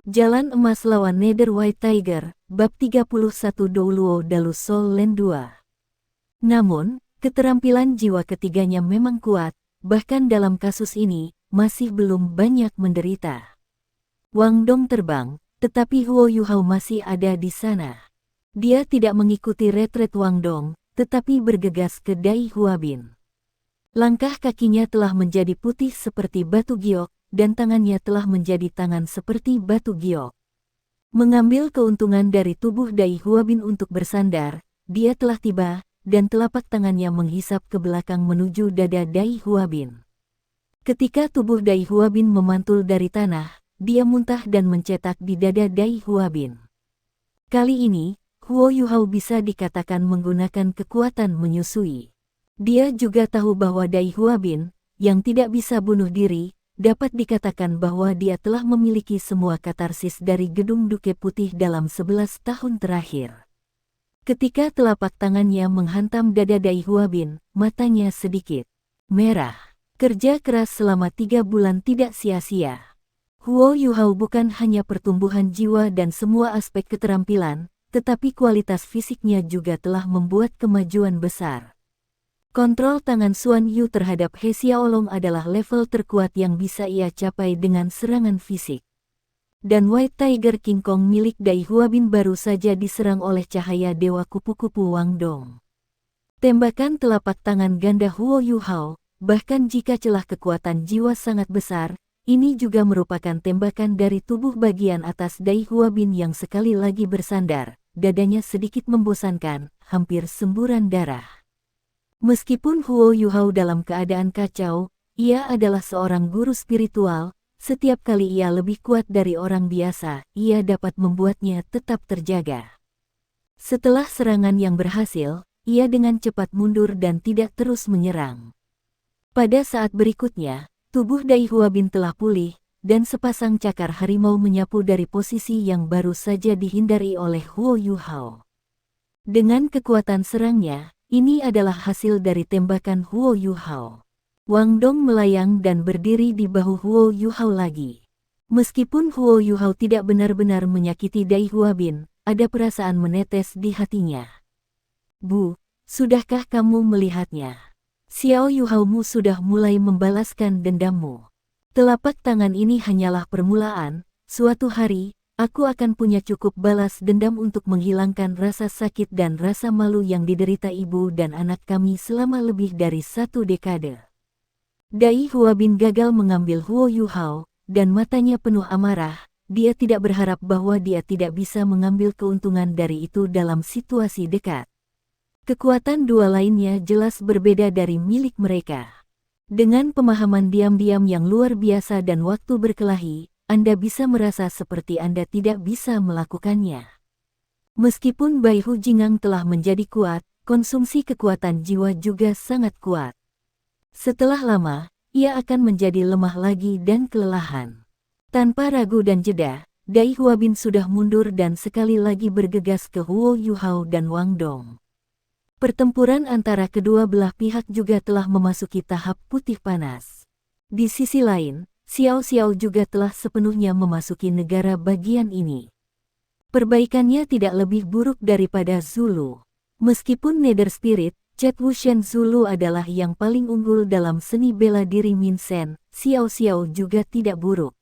Jalan Emas lawan Nether White Tiger, bab 31 Douluo Dalu Soul Land 2. Namun, keterampilan jiwa ketiganya memang kuat, bahkan dalam kasus ini, masih belum banyak menderita. Wang Dong terbang, tetapi Huo Yuhao masih ada di sana. Dia tidak mengikuti retret Wang Dong, tetapi bergegas ke Dai Huabin. Langkah kakinya telah menjadi putih seperti batu giok, dan tangannya telah menjadi tangan seperti batu giok. Mengambil keuntungan dari tubuh Dai Huabin untuk bersandar, dia telah tiba, dan telapak tangannya menghisap ke belakang menuju dada Dai Huabin. Ketika tubuh Dai Huabin memantul dari tanah, dia muntah dan mencetak di dada Dai Huabin. Kali ini, Huo Yuhao bisa dikatakan menggunakan kekuatan menyusui. Dia juga tahu bahwa Dai Huabin, yang tidak bisa bunuh diri, dapat dikatakan bahwa dia telah memiliki semua katarsis dari Gedung Duke Putih dalam 11 tahun terakhir. Ketika telapak tangannya menghantam dada Dai Huabin, matanya sedikit merah. Kerja keras selama 3 bulan tidak sia-sia. Huo Yuhao bukan hanya pertumbuhan jiwa dan semua aspek keterampilan, tetapi kualitas fisiknya juga telah membuat kemajuan besar. Kontrol tangan Xuan Yu terhadap He Xiaolong adalah level terkuat yang bisa ia capai dengan serangan fisik. Dan White Tiger King Kong milik Dai Huabin baru saja diserang oleh cahaya dewa kupu-kupu Wang Dong. Tembakan telapak tangan ganda Huo Yuhao, bahkan jika celah kekuatan jiwa sangat besar, ini juga merupakan tembakan dari tubuh bagian atas Dai Huabin yang sekali lagi bersandar, dadanya sedikit membosankan, hampir semburan darah. Meskipun Huo Yuhao dalam keadaan kacau, ia adalah seorang guru spiritual, setiap kali ia lebih kuat dari orang biasa, ia dapat membuatnya tetap terjaga. Setelah serangan yang berhasil, ia dengan cepat mundur dan tidak terus menyerang. Pada saat berikutnya, tubuh Dai Huabin telah pulih, dan sepasang cakar harimau menyapu dari posisi yang baru saja dihindari oleh Huo Yuhao. Dengan kekuatan serangnya, ini adalah hasil dari tembakan Huo Yuhao. Wang Dong melayang dan berdiri di bahu Huo Yuhao lagi. Meskipun Huo Yuhao tidak benar-benar menyakiti Dai Huabin, ada perasaan menetes di hatinya. Bu, sudahkah kamu melihatnya? Xiao Yuhao-mu sudah mulai membalaskan dendammu. Telapak tangan ini hanyalah permulaan, suatu hari, aku akan punya cukup balas dendam untuk menghilangkan rasa sakit dan rasa malu yang diderita ibu dan anak kami selama lebih dari 1 dekade. Dai Huabin gagal mengambil Huo Yuhao, dan matanya penuh amarah. Dia tidak berharap bahwa dia tidak bisa mengambil keuntungan dari itu dalam situasi dekat. Kekuatan dua lainnya jelas berbeda dari milik mereka. Dengan pemahaman diam-diam yang luar biasa dan waktu berkelahi, Anda bisa merasa seperti Anda tidak bisa melakukannya. Meskipun Bai Hu Jingang telah menjadi kuat, konsumsi kekuatan jiwa juga sangat kuat. Setelah lama, ia akan menjadi lemah lagi dan kelelahan. Tanpa ragu dan jeda, Dai Huabin sudah mundur dan sekali lagi bergegas ke Huo Yuhao dan Wang Dong. Pertempuran antara kedua belah pihak juga telah memasuki tahap putih panas. Di sisi lain, Xiao Xiao juga telah sepenuhnya memasuki negara bagian ini. Perbaikannya tidak lebih buruk daripada Zulu. Meskipun Nether Spirit, Chet Wushen Zulu adalah yang paling unggul dalam seni bela diri Min Sen, Xiao Xiao juga tidak buruk.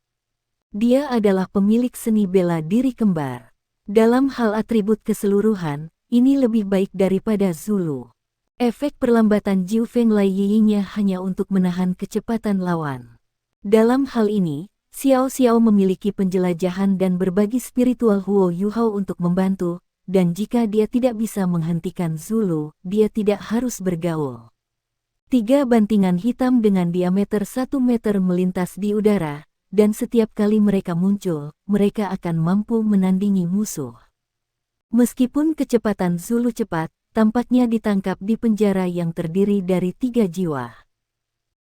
Dia adalah pemilik seni bela diri kembar. Dalam hal atribut keseluruhan, ini lebih baik daripada Zulu. Efek perlambatan Jiu Feng Lai Yi-nya hanya untuk menahan kecepatan lawan. Dalam hal ini, Xiao Xiao memiliki penjelajahan dan berbagi spiritual Huo Yuhao untuk membantu, dan jika dia tidak bisa menghentikan Zulu, dia tidak harus bergaul. 3 bantingan hitam dengan diameter 1 meter melintas di udara, dan setiap kali mereka muncul, mereka akan mampu menandingi musuh. Meskipun kecepatan Zulu cepat, tampaknya ditangkap di penjara yang terdiri dari 3 jiwa.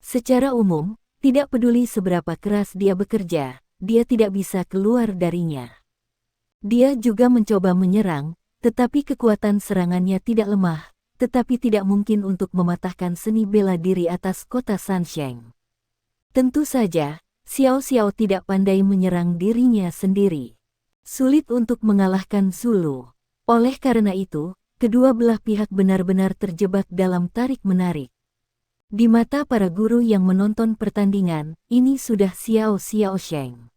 Secara umum, tidak peduli seberapa keras dia bekerja, dia tidak bisa keluar darinya. Dia juga mencoba menyerang, tetapi kekuatan serangannya tidak lemah, tetapi tidak mungkin untuk mematahkan seni bela diri atas kota Sansheng. Tentu saja, Xiao Xiao tidak pandai menyerang dirinya sendiri. Sulit untuk mengalahkan Zulu. Oleh karena itu, kedua belah pihak benar-benar terjebak dalam tarik-menarik. Di mata para guru yang menonton pertandingan, ini sudah Xiao Xiao Sheng.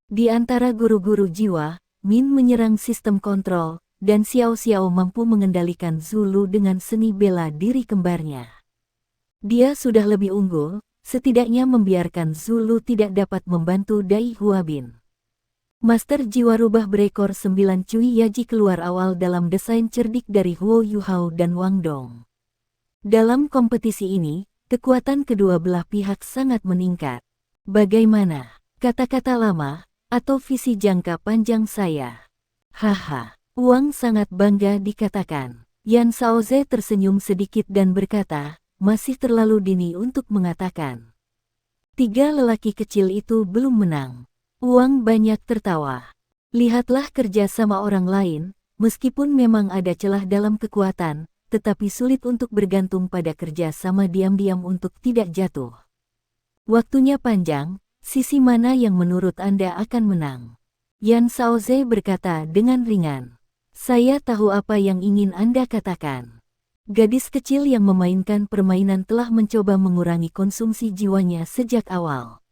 Di antara guru-guru jiwa, Min menyerang sistem kontrol, dan Xiao Xiao mampu mengendalikan Zulu dengan seni bela diri kembarnya. Dia sudah lebih unggul, setidaknya membiarkan Zulu tidak dapat membantu Dai Huabin. Master jiwa rubah berekor 9 Cui Yaji keluar awal dalam desain cerdik dari Huo Yuhao dan Wang Dong. Dalam kompetisi ini, kekuatan kedua belah pihak sangat meningkat. Bagaimana? Kata-kata lama, atau visi jangka panjang saya? Haha, Wang sangat bangga dikatakan. Yan Shaoze tersenyum sedikit dan berkata, masih terlalu dini untuk mengatakan. 3 lelaki kecil itu belum menang. Wang banyak tertawa. Lihatlah kerja sama orang lain, meskipun memang ada celah dalam kekuatan, tetapi sulit untuk bergantung pada kerja sama diam-diam untuk tidak jatuh. Waktunya panjang, sisi mana yang menurut Anda akan menang? Yan Shaoze berkata dengan ringan. Saya tahu apa yang ingin Anda katakan. Gadis kecil yang memainkan permainan telah mencoba mengurangi konsumsi jiwanya sejak awal.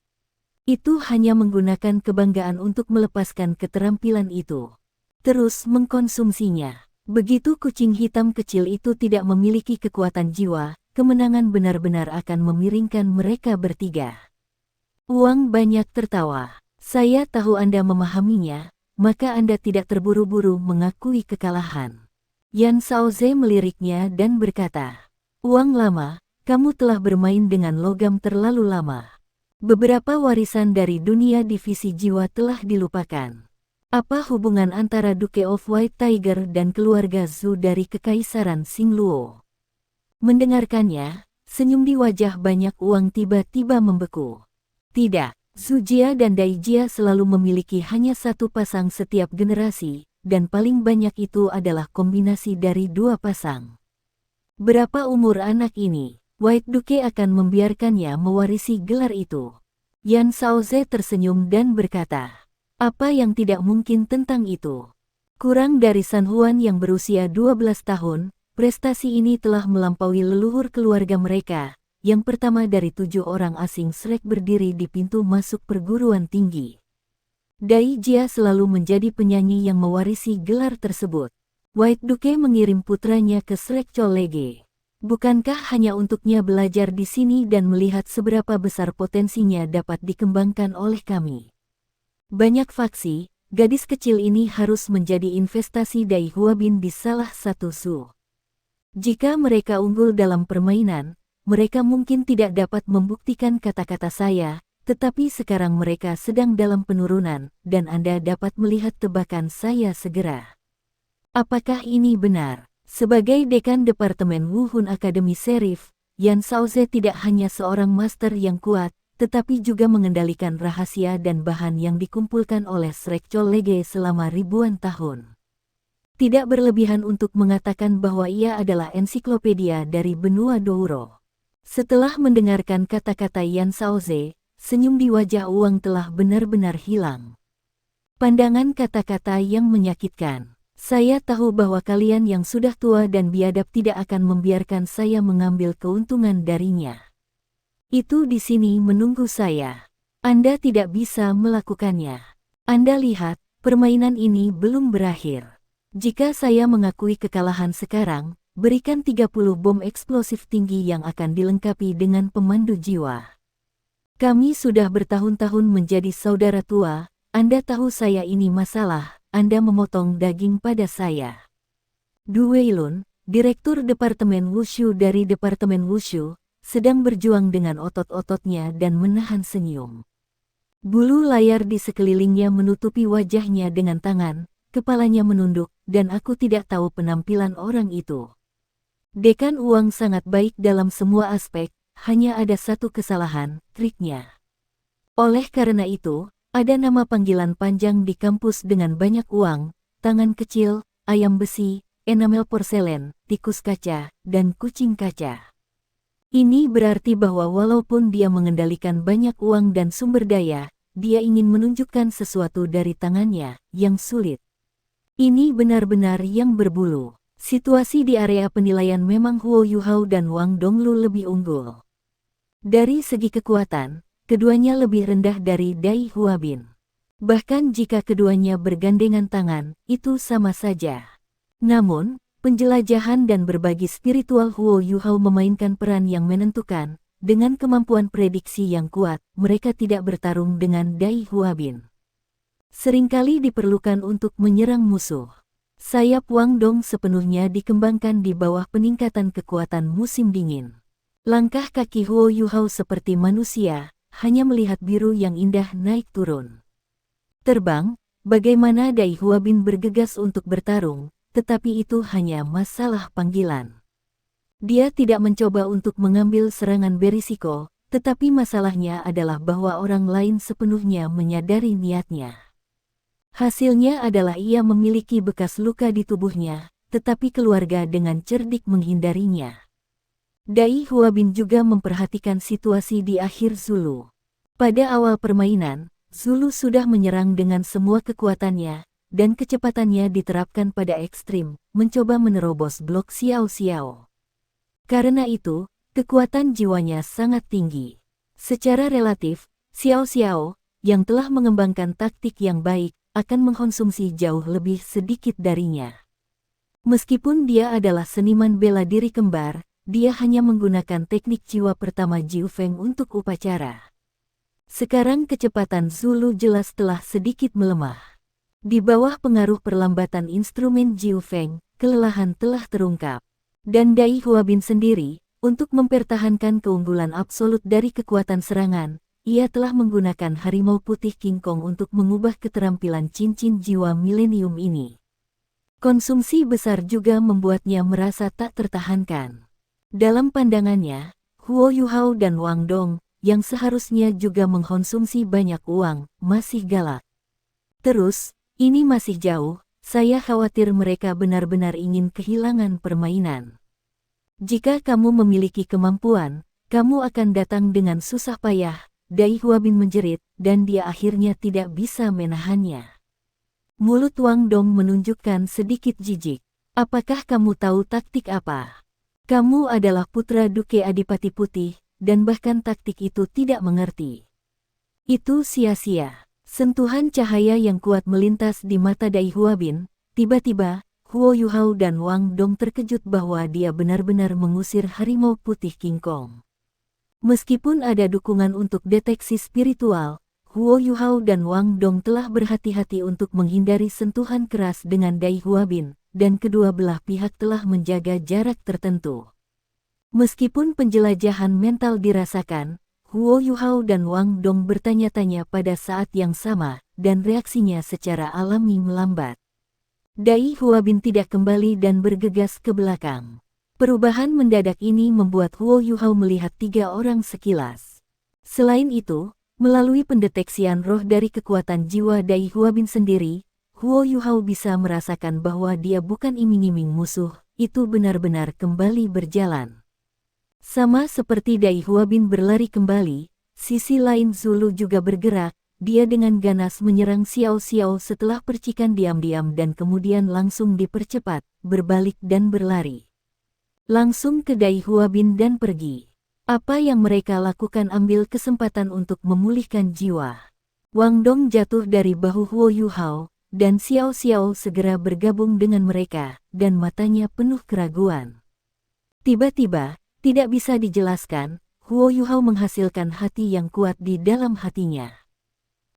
Itu hanya menggunakan kebanggaan untuk melepaskan keterampilan itu. Terus mengkonsumsinya. Begitu kucing hitam kecil itu tidak memiliki kekuatan jiwa, kemenangan benar-benar akan memiringkan mereka bertiga. Wang banyak tertawa. Saya tahu Anda memahaminya, maka Anda tidak terburu-buru mengakui kekalahan. Yan Shaoze meliriknya dan berkata, Wang lama, kamu telah bermain dengan logam terlalu lama. Beberapa warisan dari dunia divisi jiwa telah dilupakan. Apa hubungan antara Duke of White Tiger dan keluarga Zhu dari Kekaisaran Xingluo? Mendengarkannya, senyum di wajah banyak Wang tiba-tiba membeku. Tidak, Zhu Jia dan Dai Jia selalu memiliki hanya satu pasang setiap generasi, dan paling banyak itu adalah kombinasi dari 2 pasang. Berapa umur anak ini? White Duke akan membiarkannya mewarisi gelar itu. Yan Shaoze tersenyum dan berkata, apa yang tidak mungkin tentang itu? Kurang dari San Huan yang berusia 12 tahun, prestasi ini telah melampaui leluhur keluarga mereka, yang pertama dari 7 orang asing Shrek berdiri di pintu masuk perguruan tinggi. Dai Jia selalu menjadi penyanyi yang mewarisi gelar tersebut. White Duke mengirim putranya ke Shrek Colege. Bukankah hanya untuknya belajar di sini dan melihat seberapa besar potensinya dapat dikembangkan oleh kami? Banyak faksi, gadis kecil ini harus menjadi investasi Dai Huabin di salah satu su. Jika mereka unggul dalam permainan, mereka mungkin tidak dapat membuktikan kata-kata saya, tetapi sekarang mereka sedang dalam penurunan, dan Anda dapat melihat tebakan saya segera. Apakah ini benar? Sebagai dekan Departemen Wuhun Akademi Serif, Yan Shaoze tidak hanya seorang master yang kuat, tetapi juga mengendalikan rahasia dan bahan yang dikumpulkan oleh Shrek Colege selama ribuan tahun. Tidak berlebihan untuk mengatakan bahwa ia adalah ensiklopedia dari benua Douro. Setelah mendengarkan kata-kata Yan Shaoze, senyum di wajah Wang telah benar-benar hilang. Pandangan kata-kata yang menyakitkan. Saya tahu bahwa kalian yang sudah tua dan biadab tidak akan membiarkan saya mengambil keuntungan darinya. Itu di sini menunggu saya. Anda tidak bisa melakukannya. Anda lihat, permainan ini belum berakhir. Jika saya mengakui kekalahan sekarang, berikan 30 bom eksplosif tinggi yang akan dilengkapi dengan pemandu jiwa. Kami sudah bertahun-tahun menjadi saudara tua, Anda tahu saya ini masalah, Anda memotong daging pada saya. Du Weilun, Direktur Departemen Wushu dari Departemen Wushu, sedang berjuang dengan otot-ototnya dan menahan senyum. Bulu layar di sekelilingnya menutupi wajahnya dengan tangan, kepalanya menunduk, dan aku tidak tahu penampilan orang itu. Dekan Wang sangat baik dalam semua aspek, hanya ada satu kesalahan, triknya. Oleh karena itu, ada nama panggilan panjang di kampus dengan banyak uang, tangan kecil, ayam besi, enamel porselen, tikus kaca, dan kucing kaca. Ini berarti bahwa walaupun dia mengendalikan banyak uang dan sumber daya, dia ingin menunjukkan sesuatu dari tangannya yang sulit. Ini benar-benar yang berbulu. Situasi di area penilaian memang Huo Yuhao dan Wang Donglu lebih unggul. Dari segi kekuatan, keduanya lebih rendah dari Dai Huabin. Bahkan jika keduanya bergandengan tangan, itu sama saja. Namun, penjelajahan dan berbagi spiritual Huo Yuhao memainkan peran yang menentukan. Dengan kemampuan prediksi yang kuat, mereka tidak bertarung dengan Dai Huabin. Seringkali diperlukan untuk menyerang musuh. Sayap Wang Dong sepenuhnya dikembangkan di bawah peningkatan kekuatan musim dingin. Langkah kaki Huo Yuhao seperti manusia, hanya melihat biru yang indah naik turun. Terbang, bagaimana Dai Huabin bergegas untuk bertarung, tetapi itu hanya masalah panggilan. Dia tidak mencoba untuk mengambil serangan berisiko, tetapi masalahnya adalah bahwa orang lain sepenuhnya menyadari niatnya. Hasilnya adalah ia memiliki bekas luka di tubuhnya, tetapi keluarga dengan cerdik menghindarinya. Dai Huabin juga memperhatikan situasi di akhir Zulu. Pada awal permainan, Zulu sudah menyerang dengan semua kekuatannya, dan kecepatannya diterapkan pada ekstrim, mencoba menerobos blok Xiao Xiao. Karena itu, kekuatan jiwanya sangat tinggi. Secara relatif, Xiao Xiao, yang telah mengembangkan taktik yang baik, akan mengkonsumsi jauh lebih sedikit darinya. Meskipun dia adalah seniman bela diri kembar, dia hanya menggunakan teknik jiwa pertama Jiu Feng untuk upacara. Sekarang kecepatan Zulu jelas telah sedikit melemah. Di bawah pengaruh perlambatan instrumen Jiu Feng, kelelahan telah terungkap. Dan Dai Huabin sendiri, untuk mempertahankan keunggulan absolut dari kekuatan serangan, ia telah menggunakan harimau putih King Kong untuk mengubah keterampilan cincin jiwa milenium ini. Konsumsi besar juga membuatnya merasa tak tertahankan. Dalam pandangannya, Huo Yuhao dan Wang Dong, yang seharusnya juga mengkonsumsi banyak uang, masih galak. Terus, ini masih jauh, saya khawatir mereka benar-benar ingin kehilangan permainan. Jika kamu memiliki kemampuan, kamu akan datang dengan susah payah, Dai Huabin menjerit, dan dia akhirnya tidak bisa menahannya. Mulut Wang Dong menunjukkan sedikit jijik. Apakah kamu tahu taktik apa? Kamu adalah putra Duke Adipati Putih, dan bahkan taktik itu tidak mengerti. Itu sia-sia. Sentuhan cahaya yang kuat melintas di mata Dai Huabin. Tiba-tiba, Huo Yuhao dan Wang Dong terkejut bahwa dia benar-benar mengusir harimau putih King Kong. Meskipun ada dukungan untuk deteksi spiritual, Huo Yuhao dan Wang Dong telah berhati-hati untuk menghindari sentuhan keras dengan Dai Huabin, dan kedua belah pihak telah menjaga jarak tertentu. Meskipun penjelajahan mental dirasakan, Huo Yuhao dan Wang Dong bertanya-tanya pada saat yang sama, dan reaksinya secara alami melambat. Dai Huabin tidak kembali dan bergegas ke belakang. Perubahan mendadak ini membuat Huo Yuhao melihat 3 orang sekilas. Selain itu, melalui pendeteksian roh dari kekuatan jiwa Dai Huabin sendiri, Huo Yuhao bisa merasakan bahwa dia bukan iming-iming musuh, itu benar-benar kembali berjalan. Sama seperti Dai Huabin berlari kembali, sisi lain Zulu juga bergerak, dia dengan ganas menyerang Xiao Xiao setelah percikan diam-diam dan kemudian langsung dipercepat, berbalik dan berlari. Langsung ke Dai Huabin dan pergi. Apa yang mereka lakukan ambil kesempatan untuk memulihkan jiwa. Wang Dong jatuh dari bahu Huo Yuhao, dan Xiao Xiao segera bergabung dengan mereka, dan matanya penuh keraguan. Tiba-tiba, tidak bisa dijelaskan, Huo Yuhao menghasilkan hati yang kuat di dalam hatinya.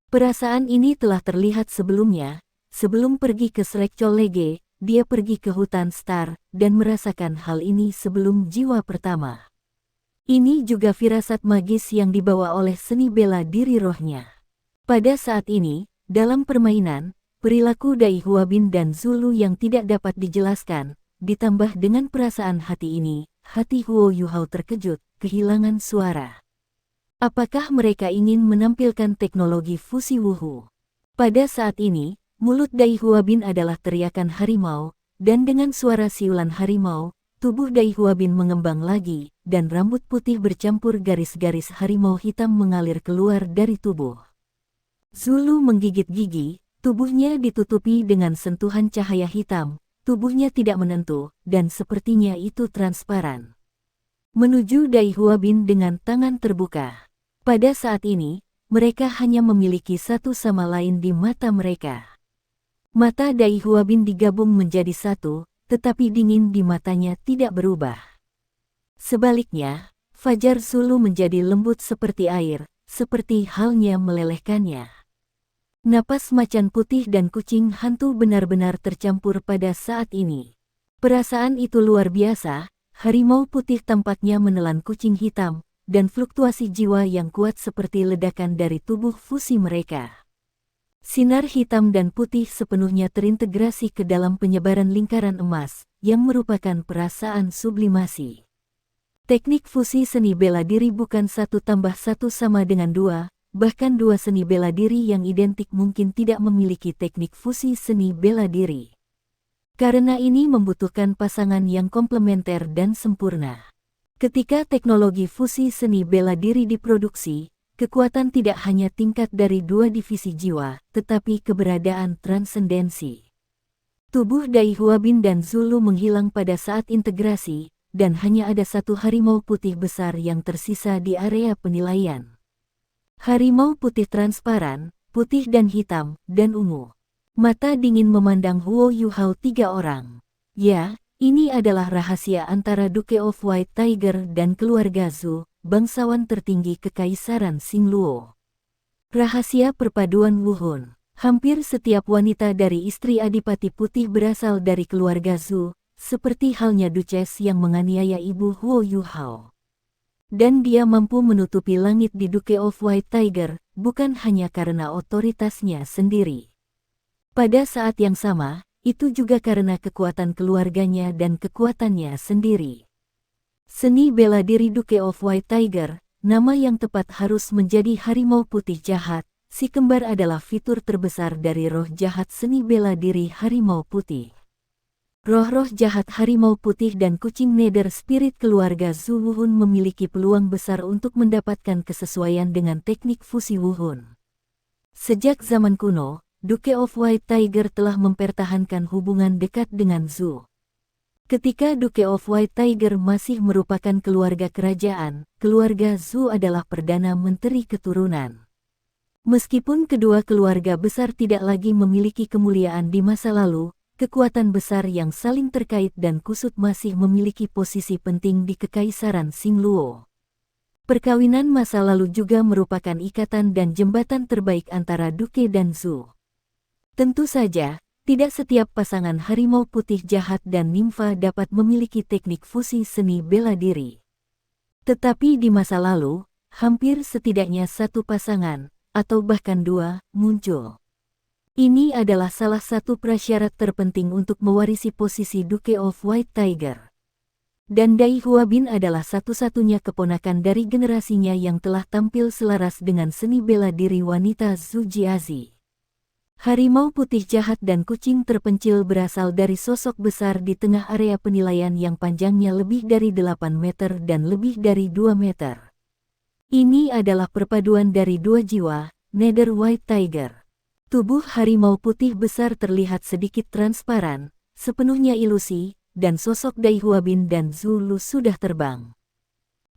Perasaan ini telah terlihat sebelumnya, sebelum pergi ke Srekchol Lege, dia pergi ke hutan Star, dan merasakan hal ini sebelum jiwa pertama. Ini juga firasat magis yang dibawa oleh seni bela diri rohnya. Pada saat ini, dalam permainan, perilaku Dai Huabin dan Zulu yang tidak dapat dijelaskan, ditambah dengan perasaan hati ini, hati Huo Yuhao terkejut, kehilangan suara. Apakah mereka ingin menampilkan teknologi fusi wuhu? Pada saat ini, mulut Dai Huabin adalah teriakan harimau, dan dengan suara siulan harimau, tubuh Dai Huabin mengembang lagi, dan rambut putih bercampur garis-garis harimau hitam mengalir keluar dari tubuh. Zulu menggigit gigi, tubuhnya ditutupi dengan sentuhan cahaya hitam, tubuhnya tidak menentu, dan sepertinya itu transparan. Menuju Dai Huabin dengan tangan terbuka. Pada saat ini, mereka hanya memiliki satu sama lain di mata mereka. Mata Dai Huabin digabung menjadi satu, tetapi dingin di matanya tidak berubah. Sebaliknya, Fajar Zulu menjadi lembut seperti air, seperti halnya melelehkannya. Napas macan putih dan kucing hantu benar-benar tercampur pada saat ini. Perasaan itu luar biasa, harimau putih tampaknya menelan kucing hitam, dan fluktuasi jiwa yang kuat seperti ledakan dari tubuh fusi mereka. Sinar hitam dan putih sepenuhnya terintegrasi ke dalam penyebaran lingkaran emas, yang merupakan perasaan sublimasi. Teknik fusi seni bela diri bukan 1 tambah 1 sama dengan 2, bahkan 2 seni bela diri yang identik mungkin tidak memiliki teknik fusi seni bela diri. Karena ini membutuhkan pasangan yang komplementer dan sempurna. Ketika teknologi fusi seni bela diri diproduksi, kekuatan tidak hanya tingkat dari 2 divisi jiwa, tetapi keberadaan transendensi. Tubuh Dai Huabin dan Zulu menghilang pada saat integrasi, dan hanya ada satu harimau putih besar yang tersisa di area penilaian. Harimau putih transparan, putih dan hitam, dan ungu. Mata dingin memandang Huo Yuhao 3 orang. Ya, ini adalah rahasia antara Duke of White Tiger dan keluarga Zhu, bangsawan tertinggi Kekaisaran Xingluo. Rahasia perpaduan Wuhun. Hampir setiap wanita dari istri Adipati Putih berasal dari keluarga Zhu, seperti halnya Duchess yang menganiaya ibu Huo Yuhao. Dan dia mampu menutupi langit di Duke of White Tiger, bukan hanya karena otoritasnya sendiri. Pada saat yang sama, itu juga karena kekuatan keluarganya dan kekuatannya sendiri. Seni bela diri Duke of White Tiger, nama yang tepat harus menjadi harimau putih jahat. Si kembar adalah fitur terbesar dari roh jahat seni bela diri harimau putih. Roh-roh jahat harimau putih dan kucing nether spirit keluarga Zhu Wuhun memiliki peluang besar untuk mendapatkan kesesuaian dengan teknik fusi Wuhun. Sejak zaman kuno, Duke of White Tiger telah mempertahankan hubungan dekat dengan Zhu. Ketika Duke of White Tiger masih merupakan keluarga kerajaan, keluarga Zhu adalah Perdana Menteri keturunan. Meskipun kedua keluarga besar tidak lagi memiliki kemuliaan di masa lalu, kekuatan besar yang saling terkait dan kusut masih memiliki posisi penting di Kekaisaran Xingluo. Perkawinan masa lalu juga merupakan ikatan dan jembatan terbaik antara Duke dan Zhu. Tentu saja, tidak setiap pasangan harimau putih jahat dan nimfa dapat memiliki teknik fusi seni bela diri. Tetapi di masa lalu, hampir setidaknya satu pasangan, atau bahkan 2, muncul. Ini adalah salah satu prasyarat terpenting untuk mewarisi posisi Duke of White Tiger. Dan Dai Huabin adalah satu-satunya keponakan dari generasinya yang telah tampil selaras dengan seni bela diri wanita Zhu Jiazi. Harimau putih jahat dan kucing terpencil berasal dari sosok besar di tengah area penilaian yang panjangnya lebih dari 8 meter dan lebih dari 2 meter. Ini adalah perpaduan dari 2 jiwa, nether white tiger. Tubuh harimau putih besar terlihat sedikit transparan, sepenuhnya ilusi, dan sosok Dai Huabin dan Zulu sudah terbang.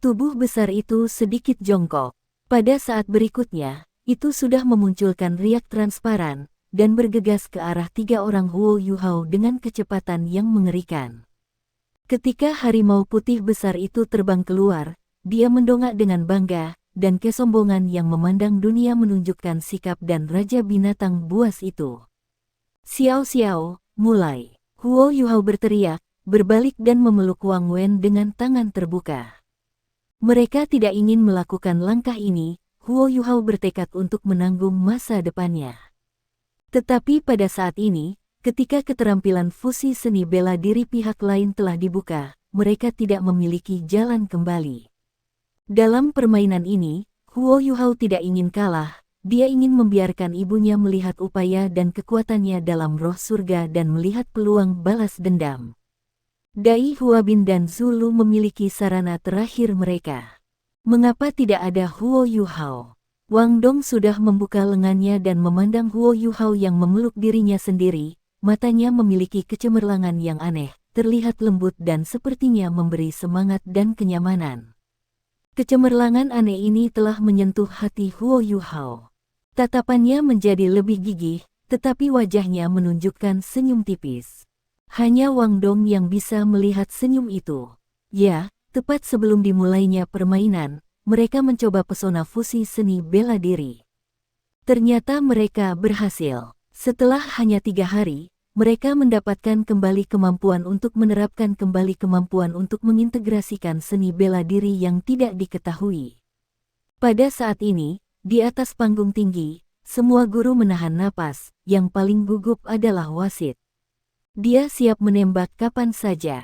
Tubuh besar itu sedikit jongkok. Pada saat berikutnya, itu sudah memunculkan riak transparan, dan bergegas ke arah 3 orang Huo Yuhao dengan kecepatan yang mengerikan. Ketika harimau putih besar itu terbang keluar, dia mendongak dengan bangga, dan kesombongan yang memandang dunia menunjukkan sikap dan raja binatang buas itu. Xiao Xiao, mulai. Huo Yuhao berteriak, berbalik dan memeluk Wang Wen dengan tangan terbuka. Mereka tidak ingin melakukan langkah ini, Huo Yuhao bertekad untuk menanggung masa depannya. Tetapi pada saat ini, ketika keterampilan fusi seni bela diri pihak lain telah dibuka, mereka tidak memiliki jalan kembali. Dalam permainan ini, Huo Yuhao tidak ingin kalah, dia ingin membiarkan ibunya melihat upaya dan kekuatannya dalam roh surga dan melihat peluang balas dendam. Dai Huabin dan Zulu memiliki sarana terakhir mereka. Mengapa tidak ada Huo Yuhao? Wang Dong sudah membuka lengannya dan memandang Huo Yuhao yang memeluk dirinya sendiri. Matanya memiliki kecemerlangan yang aneh, terlihat lembut dan sepertinya memberi semangat dan kenyamanan. Kecemerlangan aneh ini telah menyentuh hati Huo Yuhao. Tatapannya menjadi lebih gigih, tetapi wajahnya menunjukkan senyum tipis. Hanya Wang Dong yang bisa melihat senyum itu. Ya, tepat sebelum dimulainya permainan, mereka mencoba pesona fusi seni bela diri. Ternyata mereka berhasil. Setelah hanya 3 hari, mereka mendapatkan kembali kemampuan untuk menerapkan kembali kemampuan untuk mengintegrasikan seni bela diri yang tidak diketahui. Pada saat ini, di atas panggung tinggi, semua guru menahan napas, yang paling gugup adalah wasit. Dia siap menembak kapan saja.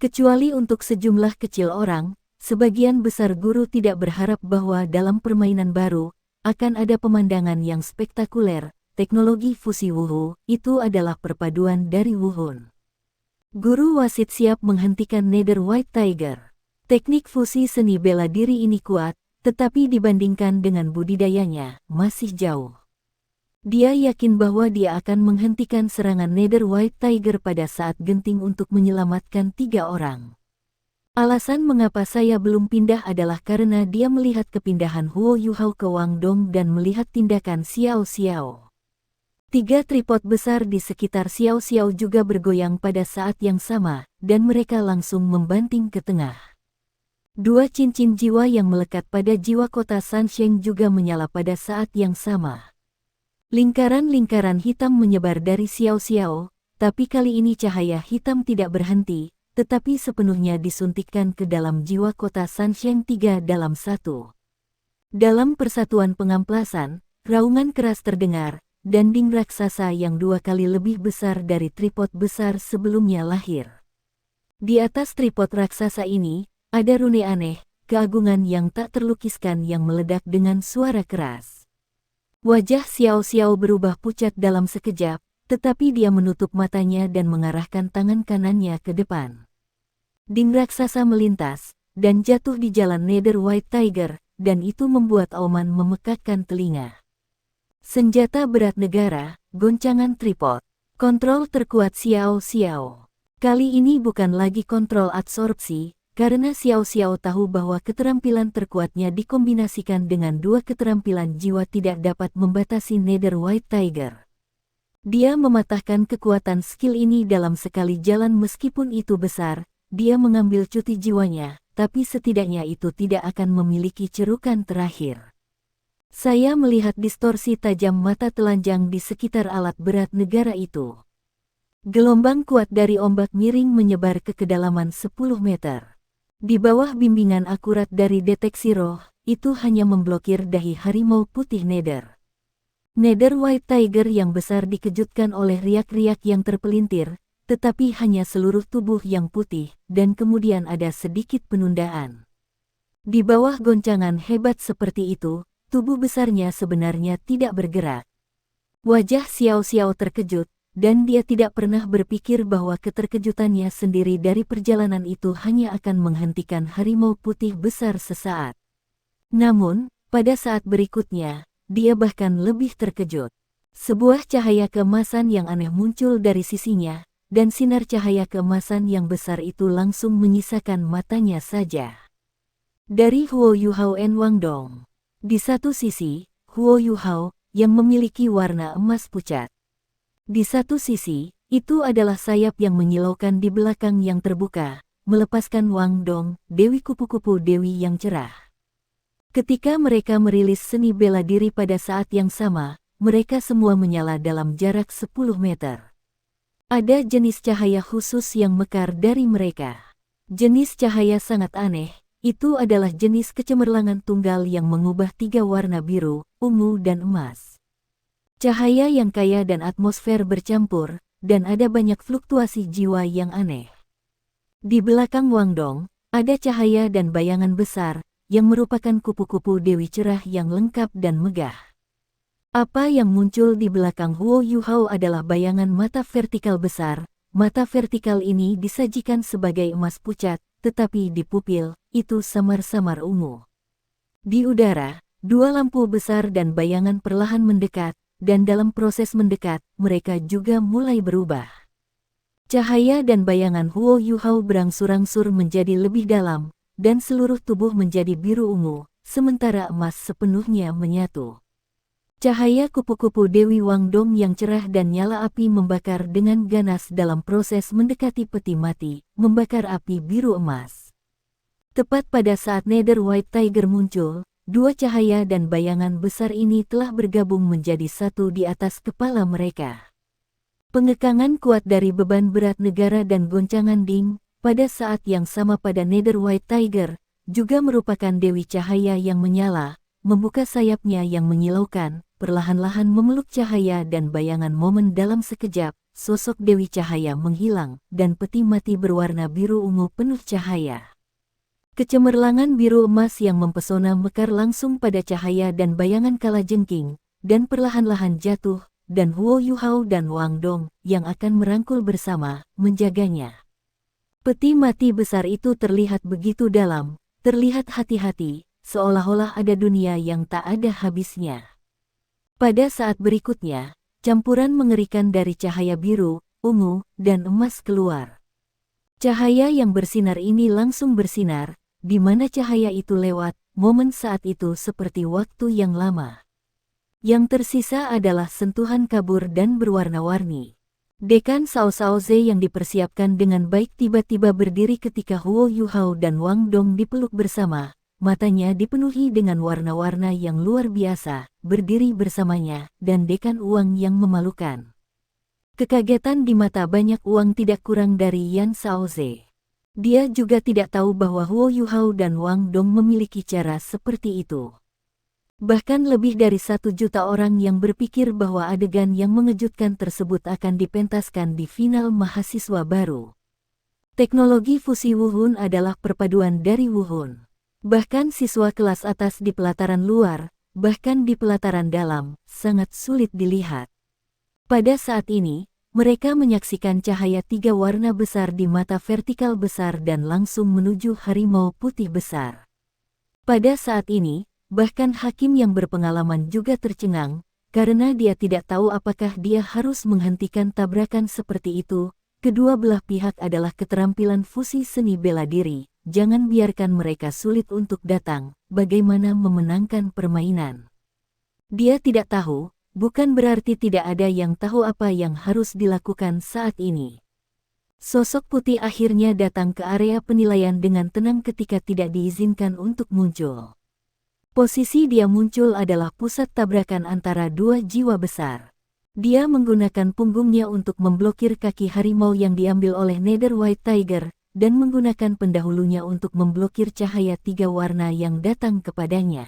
Kecuali untuk sejumlah kecil orang, sebagian besar guru tidak berharap bahwa dalam permainan baru, akan ada pemandangan yang spektakuler. Teknologi fusi Wuhu, itu adalah perpaduan dari Wuhun. Guru wasit siap menghentikan Nether White Tiger. Teknik fusi seni bela diri ini kuat, tetapi dibandingkan dengan budidayanya, masih jauh. Dia yakin bahwa dia akan menghentikan serangan Nether White Tiger pada saat genting untuk menyelamatkan 3 orang. Alasan mengapa saya belum pindah adalah karena dia melihat kepindahan Huo Yuhao ke Wang Dong dan melihat tindakan Xiao Xiao. 3 tripod besar di sekitar Xiao Xiao juga bergoyang pada saat yang sama, dan mereka langsung membanting ke tengah. 2 cincin jiwa yang melekat pada jiwa kota Sansheng juga menyala pada saat yang sama. Lingkaran-lingkaran hitam menyebar dari Xiao Xiao, tapi kali ini cahaya hitam tidak berhenti, tetapi sepenuhnya disuntikkan ke dalam jiwa kota Sansheng 3 dalam 1. Dalam persatuan pengamplasan, raungan keras terdengar, dan dinding raksasa yang 2 kali lebih besar dari tripod besar sebelumnya lahir. Di atas tripod raksasa ini, ada rune aneh, keagungan yang tak terlukiskan yang meledak dengan suara keras. Wajah Xiao Xiao berubah pucat dalam sekejap, tetapi dia menutup matanya dan mengarahkan tangan kanannya ke depan. Dinding raksasa melintas, dan jatuh di jalan Nether White Tiger, dan itu membuat auman memekakkan telinga. Senjata berat negara, goncangan tripod. Kontrol terkuat Xiao Xiao. Kali ini bukan lagi kontrol absorpsi, karena Xiao Xiao tahu bahwa keterampilan terkuatnya dikombinasikan dengan 2 keterampilan jiwa tidak dapat membatasi Nether White Tiger. Dia mematahkan kekuatan skill ini dalam sekali jalan meskipun itu besar, dia mengambil cuti jiwanya, tapi setidaknya itu tidak akan memiliki cerukan terakhir. Saya melihat distorsi tajam mata telanjang di sekitar alat berat negara itu. Gelombang kuat dari ombak miring menyebar ke kedalaman 10 meter. Di bawah bimbingan akurat dari deteksi roh, itu hanya memblokir dahi harimau putih Nether. Nether White Tiger yang besar dikejutkan oleh riak-riak yang terpelintir, tetapi hanya seluruh tubuh yang putih, dan kemudian ada sedikit penundaan. Di bawah goncangan hebat seperti itu, tubuh besarnya sebenarnya tidak bergerak. Wajah Xiao Xiao terkejut, dan dia tidak pernah berpikir bahwa keterkejutannya sendiri dari perjalanan itu hanya akan menghentikan harimau putih besar sesaat. Namun, pada saat berikutnya, dia bahkan lebih terkejut. Sebuah cahaya keemasan yang aneh muncul dari sisinya, dan sinar cahaya keemasan yang besar itu langsung menyisakan matanya saja. Dari Huo Yuhao dan Wang Dong. Di satu sisi, Huo Yuhao, yang memiliki warna emas pucat. Di satu sisi, itu adalah sayap yang menyilaukan di belakang yang terbuka, melepaskan Wang Dong, Dewi Kupu-Kupu Dewi yang cerah. Ketika mereka merilis seni bela diri pada saat yang sama, mereka semua menyala dalam jarak 10 meter. Ada jenis cahaya khusus yang mekar dari mereka. Jenis cahaya sangat aneh, itu adalah jenis kecemerlangan tunggal yang mengubah 3 warna biru, ungu dan emas. Cahaya yang kaya dan atmosfer bercampur, dan ada banyak fluktuasi jiwa yang aneh. Di belakang Wang Dong, ada cahaya dan bayangan besar, yang merupakan kupu-kupu dewi cerah yang lengkap dan megah. Apa yang muncul di belakang Huo Yuhao adalah bayangan mata vertikal besar, mata vertikal ini disajikan sebagai emas pucat, tetapi di pupil, itu samar-samar ungu. Di udara, dua lampu besar dan bayangan perlahan mendekat, dan dalam proses mendekat, mereka juga mulai berubah. Cahaya dan bayangan Huo Yuhao berangsur-angsur menjadi lebih dalam, dan seluruh tubuh menjadi biru ungu, sementara emas sepenuhnya menyatu. Cahaya kupu-kupu Dewi Wangdong yang cerah dan nyala api membakar dengan ganas dalam proses mendekati peti mati, membakar api biru emas. Tepat pada saat Nether White Tiger muncul, dua cahaya dan bayangan besar ini telah bergabung menjadi satu di atas kepala mereka. Pengekangan kuat dari beban berat negara dan goncangan ding, pada saat yang sama pada Nether White Tiger, juga merupakan Dewi Cahaya yang menyala, membuka sayapnya yang menyilaukan, perlahan-lahan memeluk cahaya dan bayangan momen dalam sekejap, sosok Dewi Cahaya menghilang, dan peti mati berwarna biru ungu penuh cahaya. Kecemerlangan biru emas yang mempesona mekar langsung pada cahaya dan bayangan kalajengking, dan perlahan-lahan jatuh, dan Huo Yuhao dan Wang Dong, yang akan merangkul bersama, menjaganya. Peti mati besar itu terlihat begitu dalam, terlihat hati-hati, seolah-olah ada dunia yang tak ada habisnya. Pada saat berikutnya, campuran mengerikan dari cahaya biru, ungu, dan emas keluar. Cahaya yang bersinar ini langsung bersinar, di mana cahaya itu lewat, momen saat itu seperti waktu yang lama. Yang tersisa adalah sentuhan kabur dan berwarna-warni. Dekan Cao Caoze yang dipersiapkan dengan baik tiba-tiba berdiri ketika Huo Yuhao dan Wang Dong dipeluk bersama. Matanya dipenuhi dengan warna-warna yang luar biasa, berdiri bersamanya, dan dekan uang yang memalukan. Kekagetan di mata banyak uang tidak kurang dari Yan Caoze. Dia juga tidak tahu bahwa Huo Yuhao dan Wang Dong memiliki cara seperti itu. Bahkan lebih dari 1 juta orang yang berpikir bahwa adegan yang mengejutkan tersebut akan dipentaskan di final mahasiswa baru. Teknologi fusi Wuhun adalah perpaduan dari Wuhun. Bahkan siswa kelas atas di pelataran luar, bahkan di pelataran dalam, sangat sulit dilihat. Pada saat ini, mereka menyaksikan cahaya 3 warna besar di mata vertikal besar dan langsung menuju harimau putih besar. Pada saat ini, bahkan hakim yang berpengalaman juga tercengang, karena dia tidak tahu apakah dia harus menghentikan tabrakan seperti itu. Kedua belah pihak adalah keterampilan fusi seni bela diri. Jangan biarkan mereka sulit untuk datang, bagaimana memenangkan permainan. Dia tidak tahu, bukan berarti tidak ada yang tahu apa yang harus dilakukan saat ini. Sosok putih akhirnya datang ke area penilaian dengan tenang ketika tidak diizinkan untuk muncul. Posisi dia muncul adalah pusat tabrakan antara dua jiwa besar. Dia menggunakan punggungnya untuk memblokir kaki harimau yang diambil oleh Nether White Tiger, dan menggunakan pendahulunya untuk memblokir cahaya 3 warna yang datang kepadanya.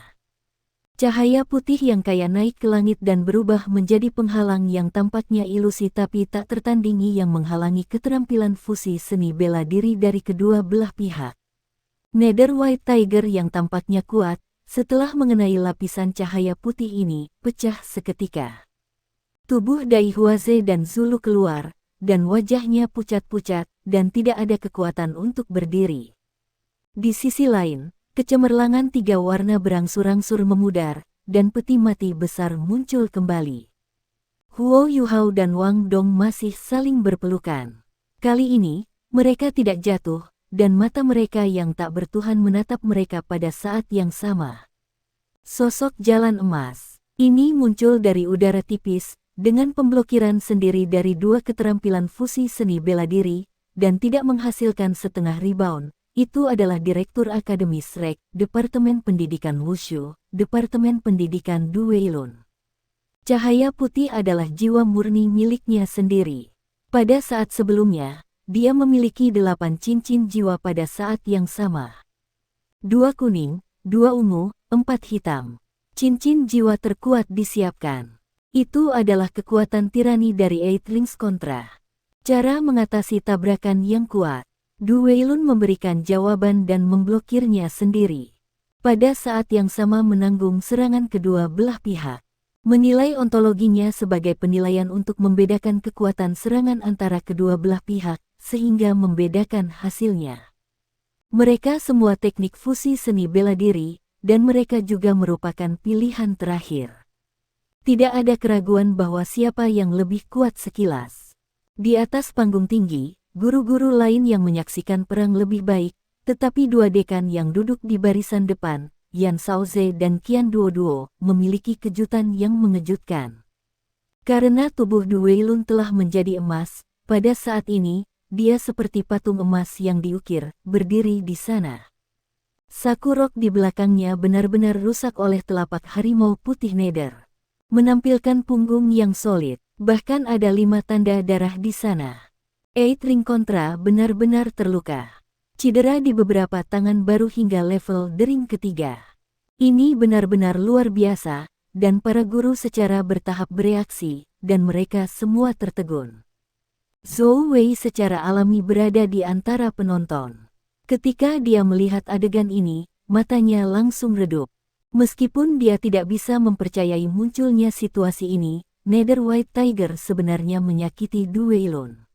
Cahaya putih yang kaya naik ke langit dan berubah menjadi penghalang yang tampaknya ilusi tapi tak tertandingi yang menghalangi keterampilan fusi seni bela diri dari kedua belah pihak. Nether White Tiger yang tampaknya kuat, setelah mengenai lapisan cahaya putih ini, pecah seketika. Tubuh Dai Huaze dan Zulu keluar, dan wajahnya pucat-pucat, dan tidak ada kekuatan untuk berdiri. Di sisi lain, kecemerlangan 3 warna berangsur-angsur memudar, dan peti mati besar muncul kembali. Huo Yuhao dan Wang Dong masih saling berpelukan. Kali ini, mereka tidak jatuh, dan mata mereka yang tak bertuhan menatap mereka pada saat yang sama. Sosok jalan emas ini muncul dari udara tipis, dengan pemblokiran sendiri dari 2 keterampilan fusi seni bela diri, dan tidak menghasilkan setengah rebound. Itu adalah Direktur Akademi Shrek, Departemen Pendidikan Wushu, Departemen Pendidikan Du Weilun. Cahaya putih adalah jiwa murni miliknya sendiri. Pada saat sebelumnya, dia memiliki 8 cincin jiwa pada saat yang sama. 2 kuning, 2 ungu, 4 hitam. Cincin jiwa terkuat disiapkan. Itu adalah kekuatan tirani dari Eightlings Contra. Cara mengatasi tabrakan yang kuat. Du Weilun memberikan jawaban dan memblokirnya sendiri. Pada saat yang sama menanggung serangan kedua belah pihak. menilai ontologinya sebagai penilaian untuk membedakan kekuatan serangan antara kedua belah pihak, sehingga membedakan hasilnya. Mereka semua teknik fusi seni bela diri, dan mereka juga merupakan pilihan terakhir. Tidak ada keraguan bahwa siapa yang lebih kuat sekilas. Di atas panggung tinggi, guru-guru lain yang menyaksikan perang lebih baik, tetapi dua dekan yang duduk di barisan depan, Yan Shaoze dan Qian Duoduo, memiliki kejutan yang mengejutkan. Karena tubuh Du Weilun telah menjadi emas, pada saat ini, dia seperti patung emas yang diukir, berdiri di sana. Saku rok di belakangnya benar-benar rusak oleh telapak harimau putih Nether. Menampilkan punggung yang solid, bahkan ada 5 tanda darah di sana. Eight Ring Contra benar-benar terluka. Cedera di beberapa tangan baru hingga level dering ketiga. Ini benar-benar luar biasa, dan para guru secara bertahap bereaksi, dan mereka semua tertegun. Zhou Wei secara alami berada di antara penonton. Ketika dia melihat adegan ini, matanya langsung redup. Meskipun dia tidak bisa mempercayai munculnya situasi ini, Nether White Tiger sebenarnya menyakiti Du Weilun.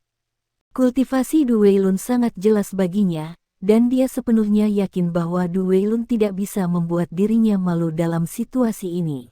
Kultivasi Du Weilun sangat jelas baginya, dan dia sepenuhnya yakin bahwa Du Weilun tidak bisa membuat dirinya malu dalam situasi ini.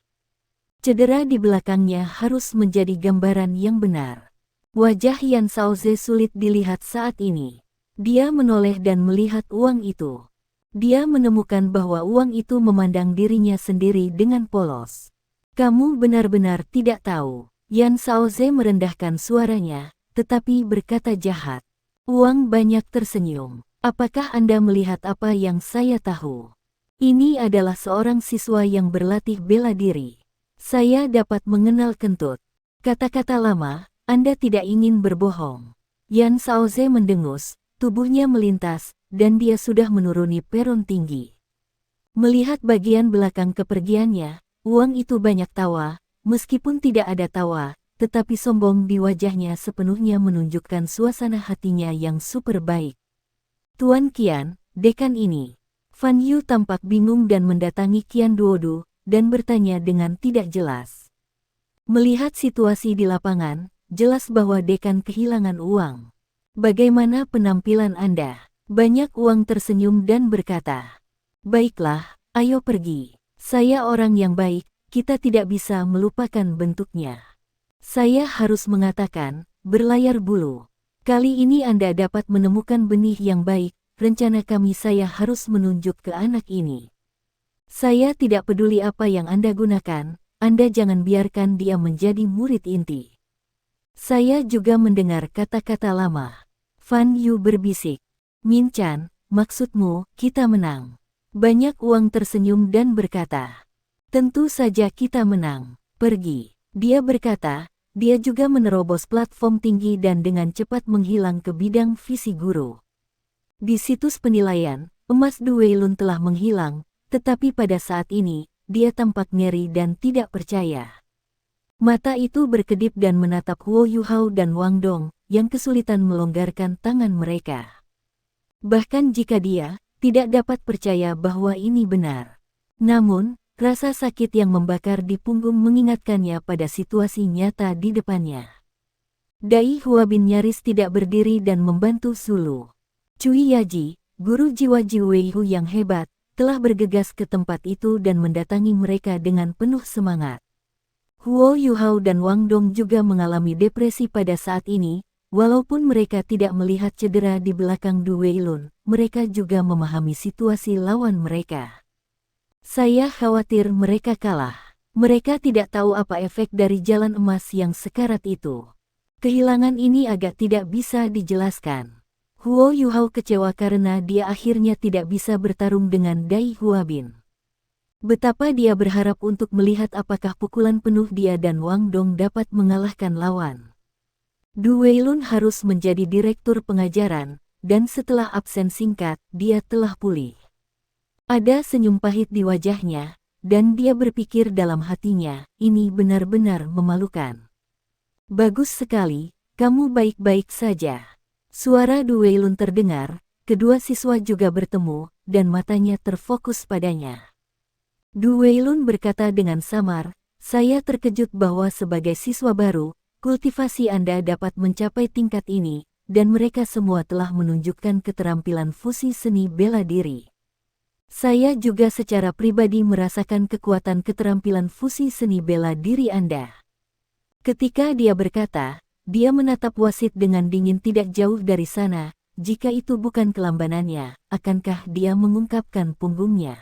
Cedera di belakangnya harus menjadi gambaran yang benar. Wajah Yan Shaoze sulit dilihat saat ini. Dia menoleh dan melihat uang itu. Dia menemukan bahwa uang itu memandang dirinya sendiri dengan polos. Kamu benar-benar tidak tahu. Yan Shaoze merendahkan suaranya, tetapi berkata jahat. Uang banyak tersenyum. Apakah Anda melihat apa yang saya tahu? Ini adalah seorang siswa yang berlatih bela diri. Saya dapat mengenal kentut. Kata-kata lama, Anda tidak ingin berbohong. Yan Shaoze mendengus, tubuhnya melintas, dan dia sudah menuruni peron tinggi. Melihat bagian belakang kepergiannya, uang itu banyak tawa, meskipun tidak ada tawa, tetapi sombong di wajahnya sepenuhnya menunjukkan suasana hatinya yang super baik. Tuan Qian, dekan ini. Fan Yu tampak bingung dan mendatangi Qian Duodu, dan bertanya dengan tidak jelas. Melihat situasi di lapangan, jelas bahwa dekan kehilangan uang. Bagaimana penampilan Anda? Banyak uang tersenyum dan berkata, baiklah, ayo pergi. Saya orang yang baik, kita tidak bisa melupakan bentuknya. Saya harus mengatakan, berlayar bulu. Kali ini Anda dapat menemukan benih yang baik, rencana kami saya harus menunjuk ke anak ini. Saya tidak peduli apa yang Anda gunakan, Anda jangan biarkan dia menjadi murid inti. Saya juga mendengar kata-kata lama. Fan Yu berbisik. Min Chan, maksudmu, kita menang. Banyak uang tersenyum dan berkata, tentu saja kita menang, pergi. Dia berkata, dia juga menerobos platform tinggi dan dengan cepat menghilang ke bidang visi guru. Di situs penilaian, emas Du Weilun telah menghilang, tetapi pada saat ini, dia tampak ngeri dan tidak percaya. Mata itu berkedip dan menatap Huo Yuhao dan Wang Dong, yang kesulitan melonggarkan tangan mereka. Bahkan jika dia tidak dapat percaya bahwa ini benar. Namun, rasa sakit yang membakar di punggung mengingatkannya pada situasi nyata di depannya. Dai Huabin nyaris tidak berdiri dan membantu Sulu. Cui Yaji, guru jiwa Ji Weihu yang hebat, telah bergegas ke tempat itu dan mendatangi mereka dengan penuh semangat. Huo Yuhao dan Wang Dong juga mengalami depresi pada saat ini. Walaupun mereka tidak melihat cedera di belakang Du Weilun, mereka juga memahami situasi lawan mereka. Saya khawatir mereka kalah. Mereka tidak tahu apa efek dari jalan emas yang sekarat itu. Kehilangan ini agak tidak bisa dijelaskan. Huo Yuhao kecewa karena dia akhirnya tidak bisa bertarung dengan Dai Huabin. Betapa dia berharap untuk melihat apakah pukulan penuh dia dan Wang Dong dapat mengalahkan lawan. Du Weilun harus menjadi direktur pengajaran, dan setelah absen singkat, dia telah pulih. Ada senyum pahit di wajahnya, dan dia berpikir dalam hatinya, ini benar-benar memalukan. Bagus sekali, kamu baik-baik saja. Suara Du Weilun terdengar, kedua siswa juga bertemu, dan matanya terfokus padanya. Du Weilun berkata dengan samar, Saya terkejut bahwa sebagai siswa baru, kultivasi Anda dapat mencapai tingkat ini, dan mereka semua telah menunjukkan keterampilan fusi seni bela diri. Saya juga secara pribadi merasakan kekuatan keterampilan fusi seni bela diri Anda. Ketika dia berkata, dia menatap wasit dengan dingin tidak jauh dari sana. Jika itu bukan kelambanannya, akankah dia mengungkapkan punggungnya?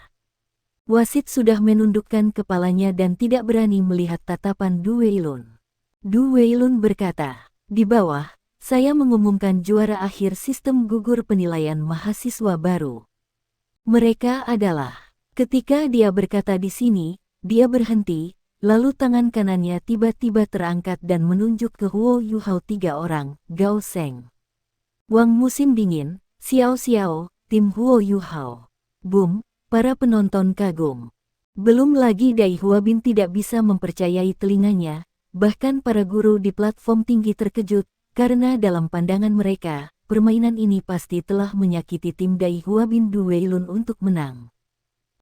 Wasit sudah menundukkan kepalanya dan tidak berani melihat tatapan Du Weilun. Du Weilun berkata, di bawah, saya mengumumkan juara akhir sistem gugur penilaian mahasiswa baru. Mereka adalah. Ketika dia berkata di sini, dia berhenti, lalu tangan kanannya tiba-tiba terangkat dan menunjuk ke Huo Yuhao 3 orang, Gao Seng, Wang musim dingin, Xiao Xiao, tim Huo Yuhao. Boom, para penonton kagum. Belum lagi Dai Huabin tidak bisa mempercayai telinganya, bahkan para guru di platform tinggi terkejut, karena dalam pandangan mereka, permainan ini pasti telah menyakiti tim Dai Huabin Du Weilun untuk menang.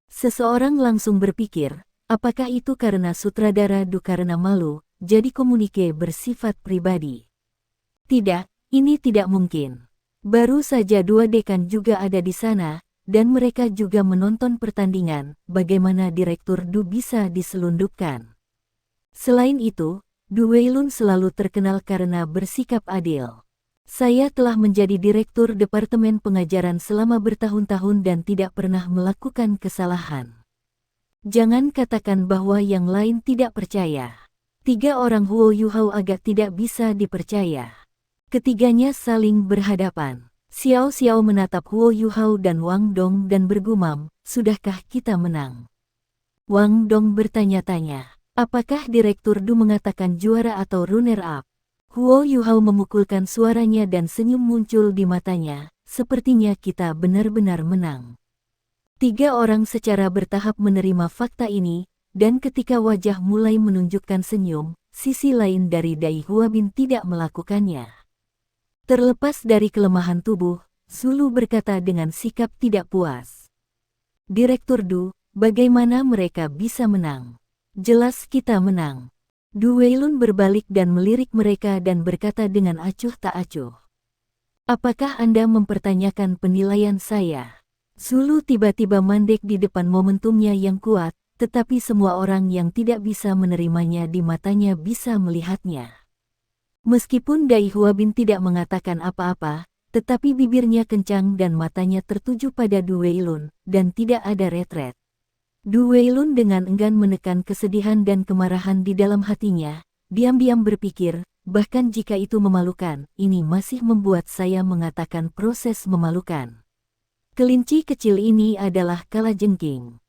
Seseorang langsung berpikir, apakah itu karena sutradara Du karena malu, jadi komunike bersifat pribadi? Tidak. Ini tidak mungkin. Baru saja 2 dekan juga ada di sana, dan mereka juga menonton pertandingan, bagaimana Direktur Du bisa diselundupkan. Selain itu, Du Weilun selalu terkenal karena bersikap adil. Saya telah menjadi Direktur Departemen Pengajaran selama bertahun-tahun dan tidak pernah melakukan kesalahan. Jangan katakan bahwa yang lain tidak percaya. 3 orang Huo Yuhao agak tidak bisa dipercaya. Ketiganya saling berhadapan. Xiao Xiao menatap Huo Yuhao dan Wang Dong dan bergumam, sudahkah kita menang? Wang Dong bertanya-tanya, apakah Direktur Du mengatakan juara atau runner-up? Huo Yuhao memukulkan suaranya dan senyum muncul di matanya, sepertinya kita benar-benar menang. 3 orang secara bertahap menerima fakta ini, dan ketika wajah mulai menunjukkan senyum, sisi lain dari Dai Huabin tidak melakukannya. Terlepas dari kelemahan tubuh, Zulu berkata dengan sikap tidak puas. Direktur Du, bagaimana mereka bisa menang? Jelas kita menang. Du Weilun berbalik dan melirik mereka dan berkata dengan acuh tak acuh. Apakah Anda mempertanyakan penilaian saya? Zulu tiba-tiba mandek di depan momentumnya yang kuat, tetapi semua orang yang tidak bisa menerimanya di matanya bisa melihatnya. Meskipun Dai Huabin tidak mengatakan apa-apa, tetapi bibirnya kencang dan matanya tertuju pada Du Weilun, dan tidak ada retret. Du Weilun dengan enggan menekan kesedihan dan kemarahan di dalam hatinya, diam-diam berpikir, bahkan jika itu memalukan, ini masih membuat saya mengatakan proses memalukan. Kelinci kecil ini adalah kalajengking.